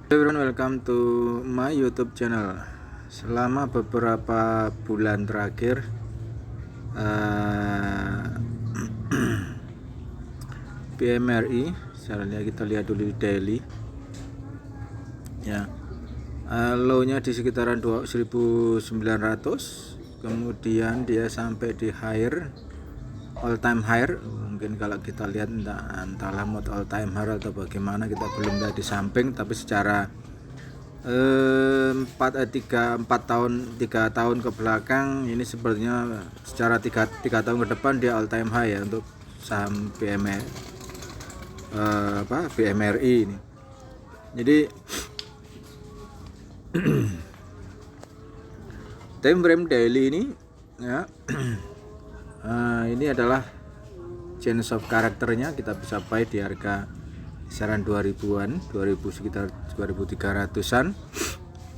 Everyone, welcome to my YouTube channel. Selama beberapa bulan terakhir, PMRI, misalnya kita lihat dulu di daily, ya, low-nya di sekitaran 1900, kemudian dia sampai di higher, all time high. Mungkin kalau kita lihat entahlah mau all time high atau bagaimana, kita belum lihat di samping, tapi secara 3 tahun ke belakang ini sepertinya secara 3 tahun ke depan dia all time high ya untuk saham BMRI ini. Jadi time frame daily ini ya, ini adalah change of karakternya, kita bisa buy di harga kisaran 2000-an, 2000 sekitar 2300-an.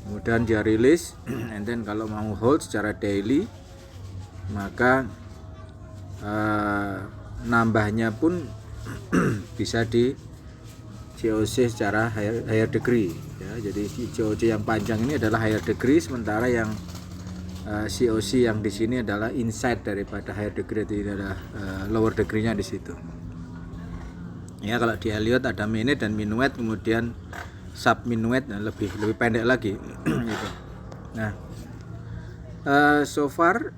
Kemudian dia rilis and then kalau mau hold secara daily maka nambahnya pun bisa di COC secara higher degree ya. Jadi COC yang panjang ini adalah higher degree, sementara yang COC yang di sini adalah inside daripada higher degree, ini adalah lower degree-nya di situ. Ya, kalau di Elliott ada minute dan minuet, kemudian sub minuet, lebih pendek lagi gitu. Nah, so far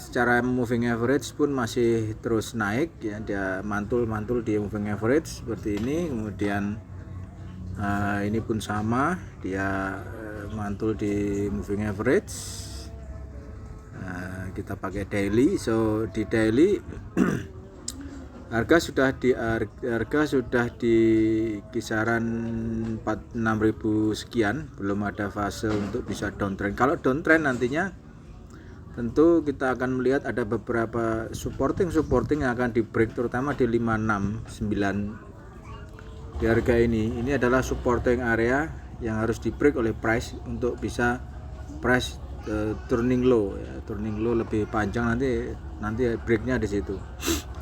secara moving average pun masih terus naik ya, dia mantul di moving average seperti ini. Kemudian ini pun sama, dia mantul di moving average. Kita pakai daily, so di daily harga sudah di kisaran 46.000 sekian, belum ada fase untuk bisa downtrend. Kalau downtrend nantinya tentu kita akan melihat ada beberapa supporting yang akan di break, terutama di 569 di harga ini. Ini adalah supporting area yang harus di break oleh price untuk bisa price turning low ya. Turning low lebih panjang, nanti breaknya di situ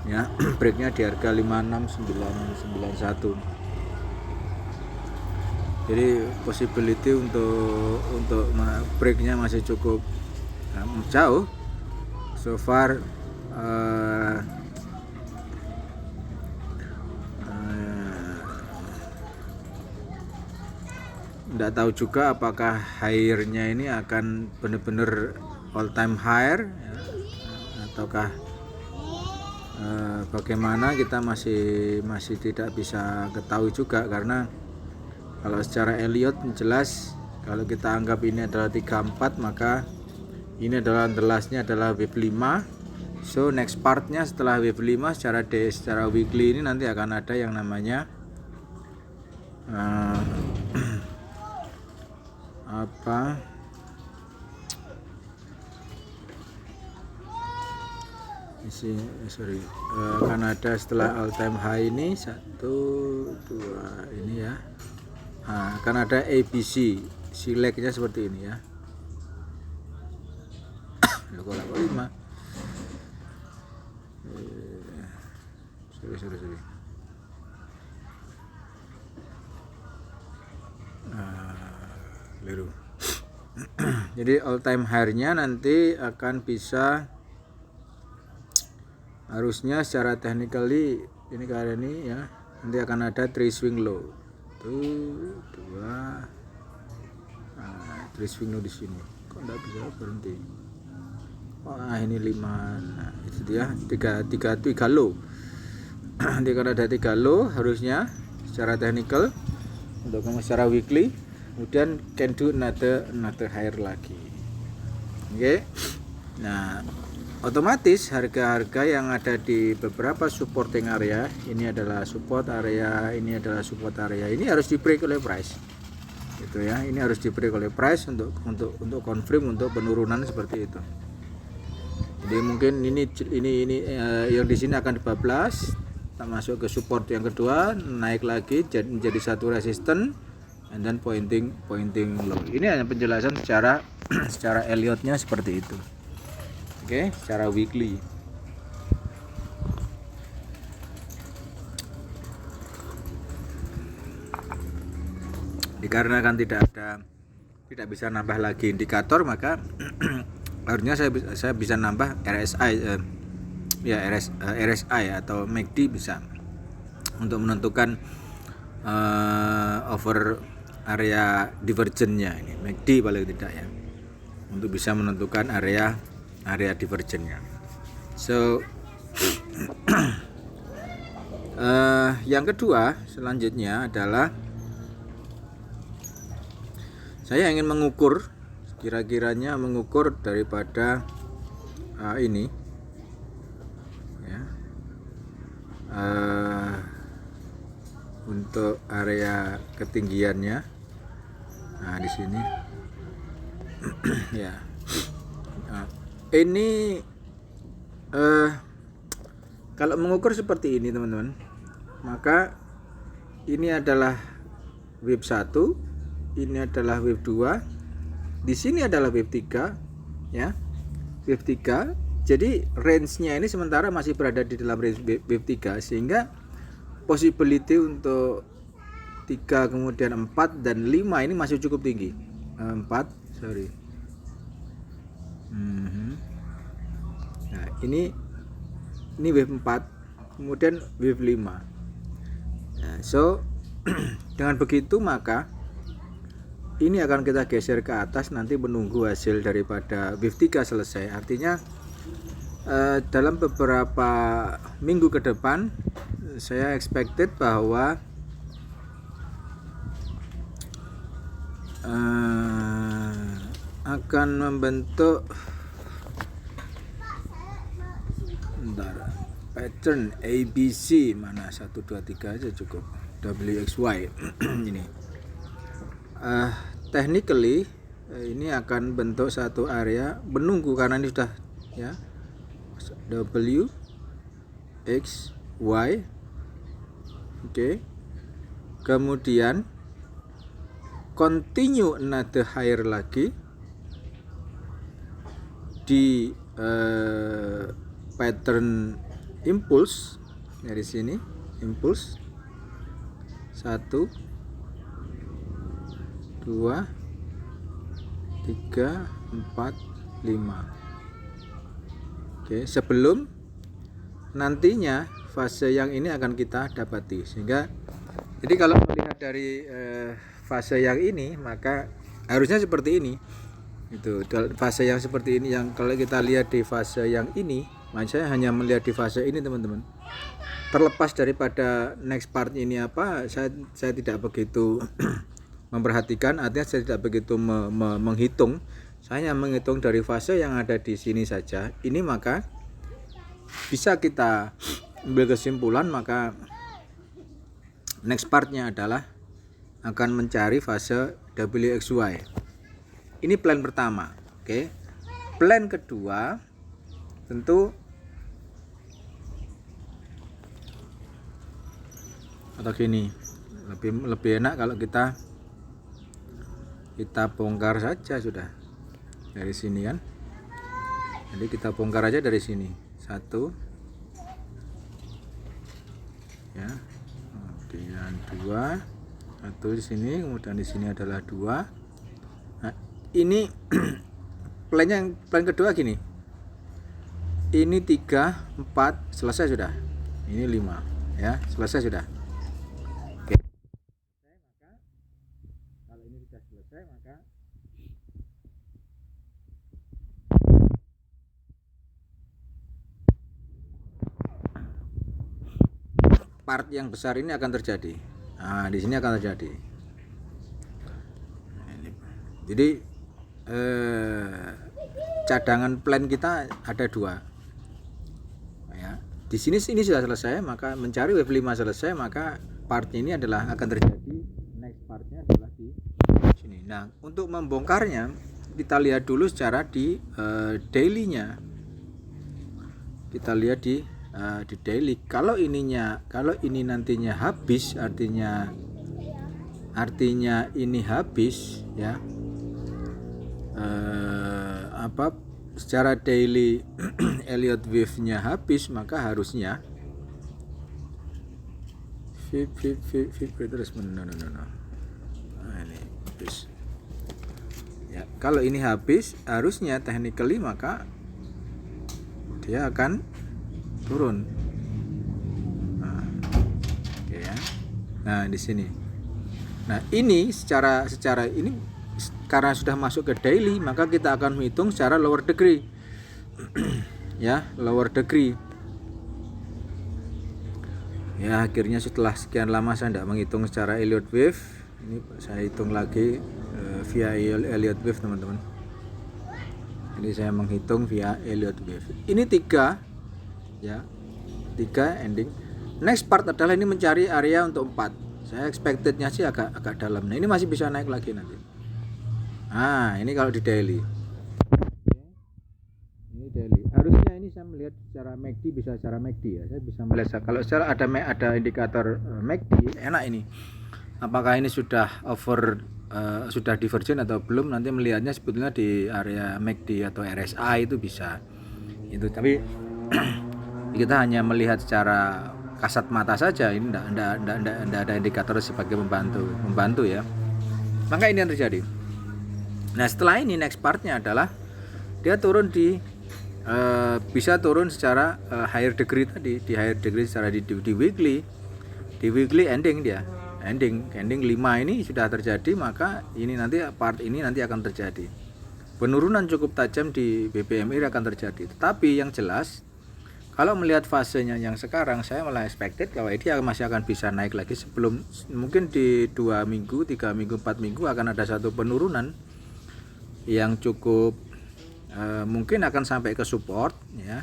ya. Breaknya di harga 56991. Jadi possibility untuk breaknya masih cukup jauh. So far tidak tahu juga apakah higher-nya ini akan benar-benar all time high ya, ataukah bagaimana, kita masih tidak bisa ketahui juga, karena kalau secara Elliott jelas kalau kita anggap ini adalah 34, maka ini adalah the last-nya adalah wave 5. So next part-nya setelah wave 5 secara weekly ini nanti akan ada yang namanya akan ada setelah all time high ini 1, 2 ini ya. Akan ada ABC select-nya seperti ini ya. Logo 5. Sorry. Liru. Jadi all time high-nya nanti akan bisa, harusnya secara technically ini kali ini ya, nanti akan ada 3 swing low. 1, 2, 3 swing low di sini. Kok enggak bisa berhenti? Ini 5. Nah, itu dia 3 low. Nanti akan ada 3 low harusnya secara technical untuk secara weekly. Kemudian can do another higher lagi. Oke. Nah, otomatis harga-harga yang ada di beberapa supporting area, ini adalah support area, ini adalah support area, ini harus di break oleh price. Gitu ya. Ini harus di break oleh price untuk confirm untuk penurunan seperti itu. Jadi mungkin ini yang di sini akan dibablas, kita masuk ke support yang kedua, naik lagi menjadi satu resisten, and then pointing low. Ini hanya penjelasan secara Elliott-nya seperti itu. Oke, secara weekly. Di Dikarenakan tidak bisa nambah lagi indikator, maka harusnya saya bisa nambah RSI RSI atau MACD bisa untuk menentukan over area divergennya. Ini MACD paling tidak ya, untuk bisa menentukan area divergennya. So yang kedua selanjutnya adalah saya ingin mengukur kira-kiranya daripada ini ya, untuk area ketinggiannya. Nah di sini ya, ini kalau mengukur seperti ini teman-teman, maka ini adalah wave 1, ini adalah wave 2, di sini adalah wave 3 ya, wave 3. Jadi range-nya ini sementara masih berada di dalam range wave 3, sehingga possibility untuk 3 kemudian 4 dan 5 ini masih cukup tinggi. 4 sorry. Nah, ini wave 4, kemudian wave 5. Nah, so dengan begitu maka ini akan kita geser ke atas nanti menunggu hasil daripada wave 3 selesai. Artinya dalam beberapa minggu ke depan saya expected bahwa akan membentuk pattern ABC, mana 1 2 3 aja cukup, WXY ini. Technically ini akan bentuk satu area menunggu, karena ini sudah ya W X Y. Oke. Kemudian continue another higher lagi di pattern impulse dari sini, impulse 1 2 3 4 5. Oke, sebelum nantinya fase yang ini akan kita dapati. Sehingga jadi kalau melihat dari fase yang ini, maka harusnya seperti ini. Itu fase yang seperti ini, yang kalau kita lihat di fase yang ini, saya hanya melihat di fase ini teman-teman. Terlepas daripada next part ini apa, saya tidak begitu memperhatikan, artinya saya tidak begitu menghitung. Saya hanya menghitung dari fase yang ada di sini saja. Ini maka bisa kita ambil kesimpulan, maka next partnya adalah akan mencari fase WXY. Ini plan pertama. Oke. Plan kedua tentu atau gini, lebih enak kalau kita bongkar saja sudah dari sini kan. Jadi kita bongkar aja dari sini. 1 ya. Kemudian 2, 1 di sini, kemudian di sini adalah 2. Nah, ini plan kedua gini. Ini 3, 4 selesai sudah. Ini 5 ya, selesai sudah. Oke. Maka kalau ini sudah selesai, maka part yang besar ini akan terjadi. Nah, di sini akan terjadi. Jadi cadangan plan kita ada 2. Ya. Di sini sudah selesai, maka mencari wave 5 selesai, maka partnya ini adalah akan terjadi. Next partnya adalah di sini. Nah, untuk membongkarnya kita lihat dulu secara di daily-nya. Kita lihat di daily. Kalau ini nantinya habis, artinya ini habis ya, secara daily Elliott wave-nya habis, maka harusnya terus Nah, ini habis. Ya, kalau ini habis, harusnya technically maka dia akan turun. Nah, oke ya. Nah, di sini. Nah, ini secara ini karena sudah masuk ke daily, maka kita akan menghitung secara lower degree. Ya, lower degree. Ya, akhirnya setelah sekian lama saya tidak menghitung secara Elliott wave, ini saya hitung lagi via Elliott wave, teman-teman. Ini saya menghitung via Elliott wave. Ini 3 ya. 3 ending. Next part adalah ini mencari area untuk 4. Saya expectednya sih agak dalam. Nah, ini masih bisa naik lagi nanti. Nah, ini kalau di daily. Ini daily. Harusnya ini saya melihat secara MACD, bisa secara MACD ya. Saya bisa melihat kalau secara ada indikator MACD, enak ini. Apakah ini sudah sudah divergent atau belum, nanti melihatnya sebetulnya di area MACD atau RSI itu bisa. Itu tapi kita hanya melihat secara kasat mata saja, ini enggak ada indikator sebagai membantu ya. Maka ini yang terjadi. Nah, setelah ini next partnya adalah dia turun bisa turun secara higher degree tadi, di higher degree secara di weekly ending dia. Ending 5 ini sudah terjadi, maka ini nanti part ini nanti akan terjadi. Penurunan cukup tajam di BPMI akan terjadi. Tetapi yang jelas kalau melihat fasenya yang sekarang, saya malah expected bahwa dia masih akan bisa naik lagi sebelum mungkin di 2 minggu, 3 minggu, 4 minggu akan ada satu penurunan yang cukup mungkin akan sampai ke support ya.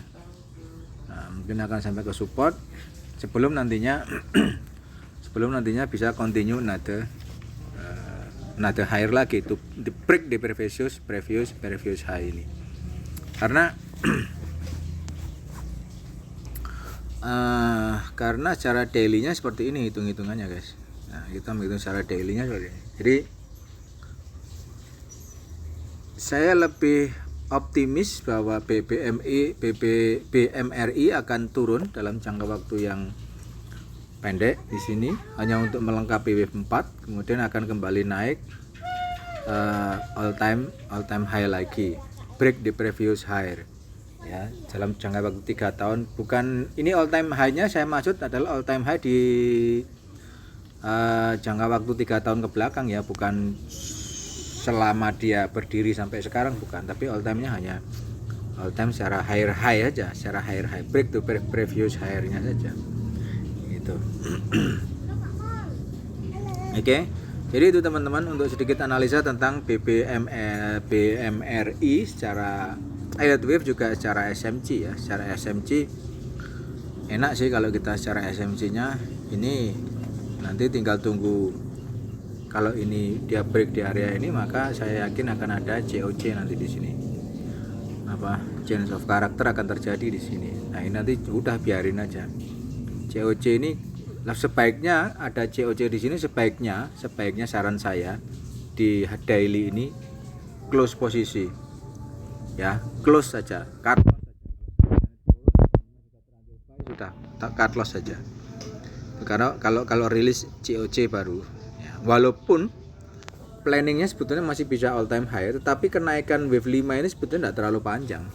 Nah, mungkin akan sampai ke support sebelum nantinya bisa continue another higher lagi, to break the previous high ini. Karena karena secara daily-nya seperti ini hitung-hitungannya, guys. Nah, kita menghitung secara daily-nya seperti ini. Jadi saya lebih optimis bahwa BMRI akan turun dalam jangka waktu yang pendek di sini, hanya untuk melengkapi wave 4, kemudian akan kembali naik all time high lagi, break the previous high ya, dalam jangka waktu 3 tahun. Bukan ini all time high-nya, saya maksud adalah all time high di jangka waktu 3 tahun ke belakang ya, bukan selama dia berdiri sampai sekarang, bukan, tapi all time-nya hanya all time secara higher high aja, secara higher high, break to previous higher-nya saja gitu. Oke. Jadi itu teman-teman untuk sedikit analisa tentang BMRI secara Elliott wave, juga secara SMC ya. Secara SMC enak sih kalau kita secara SMC-nya ini nanti tinggal tunggu. Kalau ini dia break di area ini, maka saya yakin akan ada COC nanti di sini. Change of character akan terjadi di sini. Nah, ini nanti udah biarin aja. COC ini sebaiknya ada COC di sini, sebaiknya saran saya di daily ini close posisi. Ya, close saja. Cut loss saja. Sudah, cut loss saja. Karena kalau rilis COC baru, walaupun planningnya sebetulnya masih bisa all time high, tetapi kenaikan wave 5 ini sebetulnya tidak terlalu panjang.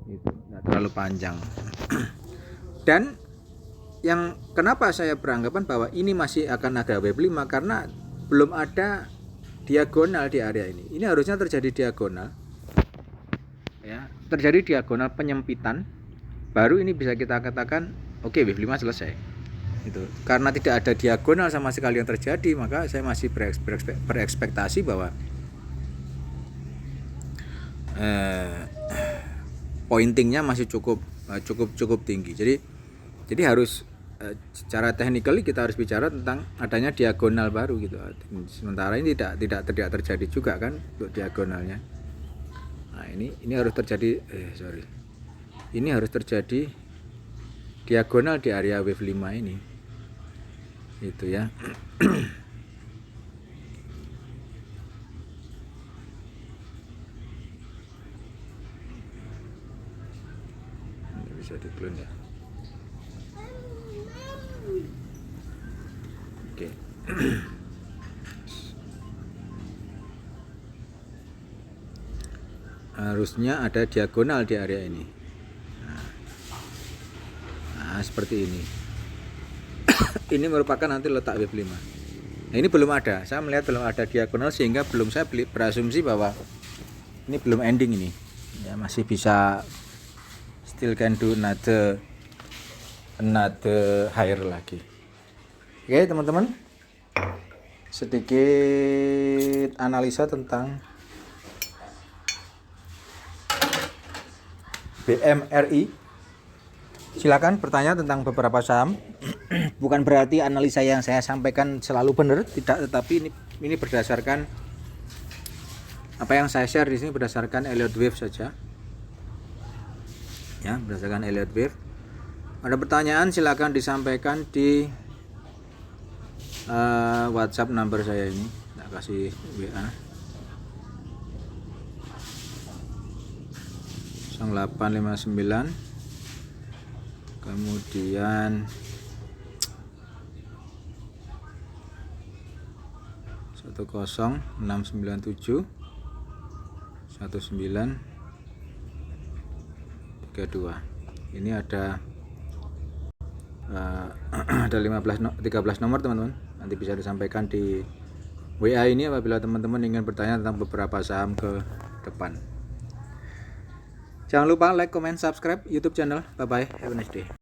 Tidak terlalu panjang. Dan yang kenapa saya beranggapan bahwa ini masih akan ada wave 5, karena belum ada diagonal di area ini. Ini harusnya terjadi diagonal. Ya, terjadi diagonal penyempitan. Baru ini bisa kita katakan oke, wave 5 selesai. Itu karena tidak ada diagonal sama sekali yang terjadi, maka saya masih berekspektasi bahwa pointingnya masih cukup tinggi. Jadi harus secara technically kita harus bicara tentang adanya diagonal baru gitu. Sementara ini tidak terjadi juga kan untuk diagonalnya. Nah, ini harus terjadi ini harus terjadi diagonal di area wave 5 ini. Itu ya. Ini bisa di-clone ya. Oke. harusnya ada diagonal di area ini. Nah, seperti ini. Ini merupakan nanti letak wave 5. Nah, ini belum ada. Saya melihat belum ada diagonal sehingga belum saya berasumsi bahwa ini belum ending ini. Ya, masih bisa still can do another higher lagi. Oke, teman-teman. Sedikit analisa tentang BMRI. Silakan bertanya tentang beberapa saham. Bukan berarti analisa yang saya sampaikan selalu benar, tidak, tetapi ini berdasarkan apa yang saya share di sini berdasarkan Elliott Wave saja. Ya, berdasarkan Elliott Wave. Ada pertanyaan silakan disampaikan di WhatsApp number saya ini. Saya kasih WA 0859 kemudian 10697 1932. Ini ada ada 13 nomor teman-teman. Nanti bisa disampaikan di WA ini apabila teman-teman ingin bertanya tentang beberapa saham ke depan. Jangan lupa like, comment, subscribe YouTube channel. Bye bye, have a nice day.